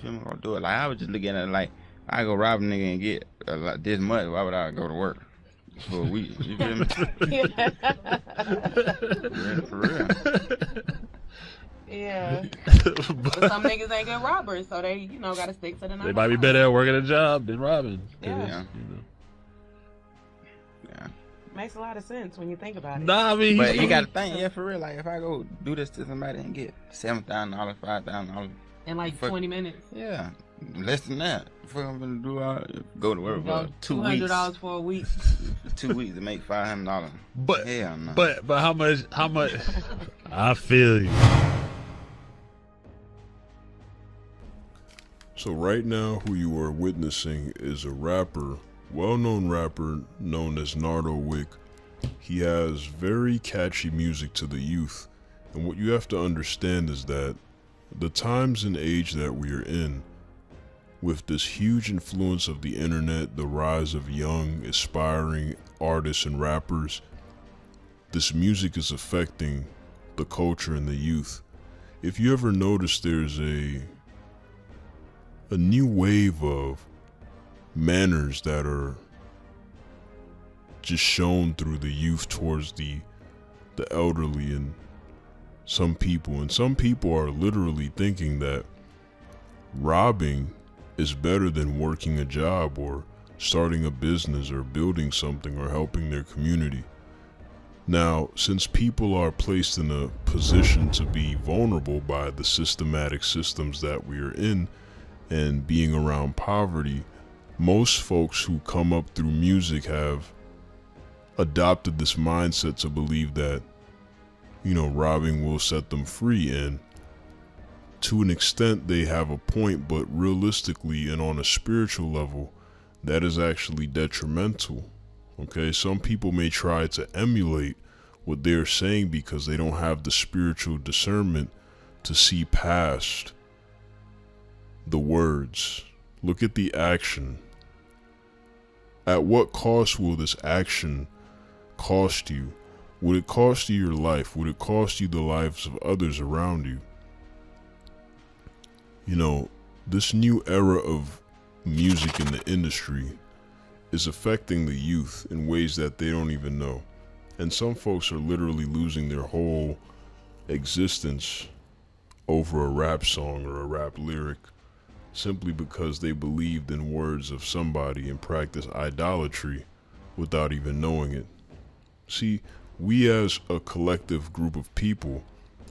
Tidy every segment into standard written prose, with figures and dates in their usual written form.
feel me? Gonna do it. Like I was just looking at it like I go rob a nigga and get like this much. Why would I go to work for a week? You feel me? Yeah, for real. Yeah. But some niggas ain't good robbers, so they, gotta stick to the 9 to 5. They might be better at working a job than robbing. Yeah. Yeah. Makes a lot of sense when you think about it. Nah, I mean, but you gotta think, yeah, for real. Like if I go do this to somebody and get $7,000, $5,000 in like 20 minutes. Yeah, less than that. Fuck, I'm gonna do go to work for 2 weeks. $200 for a week. 2 weeks to make $500. But hell no. But how much? I feel you. So right now, who you are witnessing is a rapper, well-known rapper known as Nardo Wick. He has very catchy music to the youth, and what you have to understand is that the times and age that we are in, with this huge influence of the internet, the rise of young, aspiring artists and rappers, this music is affecting the culture and the youth. If you ever notice, there's a new wave of manners that are just shown through the youth towards the elderly and some people. And some people are literally thinking that robbing is better than working a job or starting a business or building something or helping their community. Now, since people are placed in a position to be vulnerable by the systematic systems that we are in, and being around poverty, most folks who come up through music have adopted this mindset to believe that, robbing will set them free. And to an extent, they have a point, but realistically and on a spiritual level, that is actually detrimental. Okay, some people may try to emulate what they're saying because they don't have the spiritual discernment to see past the words. Look at the action. At what cost will this action cost you? Would it cost you your life? Would it cost you the lives of others around you? This new era of music in the industry is affecting the youth in ways that they don't even know. And some folks are literally losing their whole existence over a rap song or a rap lyric, simply because they believed in words of somebody and practiced idolatry without even knowing it. See, we as a collective group of people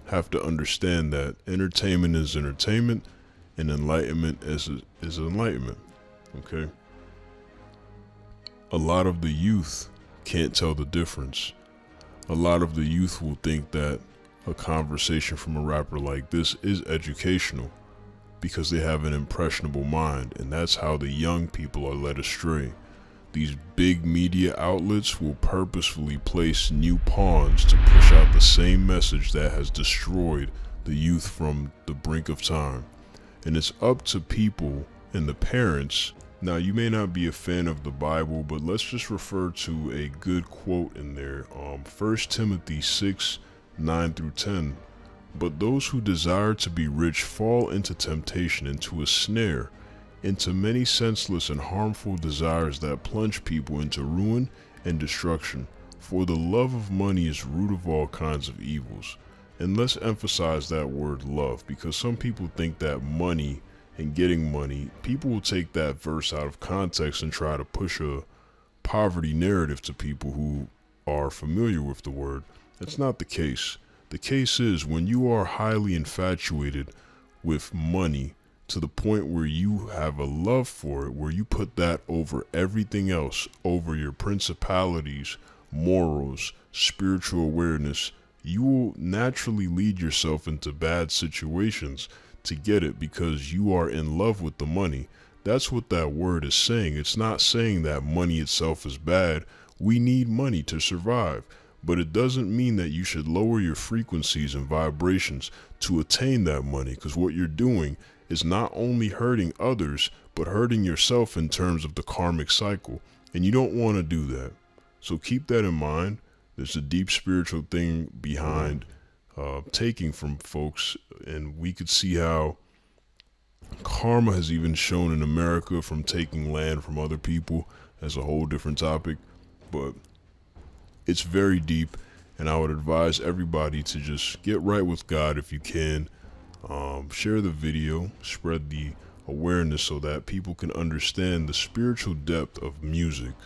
have to understand that entertainment is entertainment and enlightenment is enlightenment, okay? A lot of the youth can't tell the difference. A lot of the youth will think that a conversation from a rapper like this is educational, because they have an impressionable mind, and that's how the young people are led astray. These big media outlets will purposefully place new pawns to push out the same message that has destroyed the youth from the brink of time. And it's up to people and the parents. Now, you may not be a fan of the Bible, but let's just refer to a good quote in there. 1 Timothy 6:9-10. But those who desire to be rich fall into temptation, into a snare, into many senseless and harmful desires that plunge people into ruin and destruction. For the love of money is root of all kinds of evils. And let's emphasize that word love, because some people think that money and getting money, people will take that verse out of context and try to push a poverty narrative to people who are familiar with the word. That's not the case. The case is, when you are highly infatuated with money to the point where you have a love for it, where you put that over everything else, over your principalities, morals, spiritual awareness, you will naturally lead yourself into bad situations to get it because you are in love with the money. That's what that word is saying. It's not saying that money itself is bad. We need money to survive. But it doesn't mean that you should lower your frequencies and vibrations to attain that money, because what you're doing is not only hurting others, but hurting yourself in terms of the karmic cycle. And you don't want to do that. So keep that in mind. There's a deep spiritual thing behind taking from folks, and we could see how karma has even shown in America from taking land from other people. That's a whole different topic, but it's very deep, and I would advise everybody to just get right with God if you can. Share the video, spread the awareness so that people can understand the spiritual depth of music.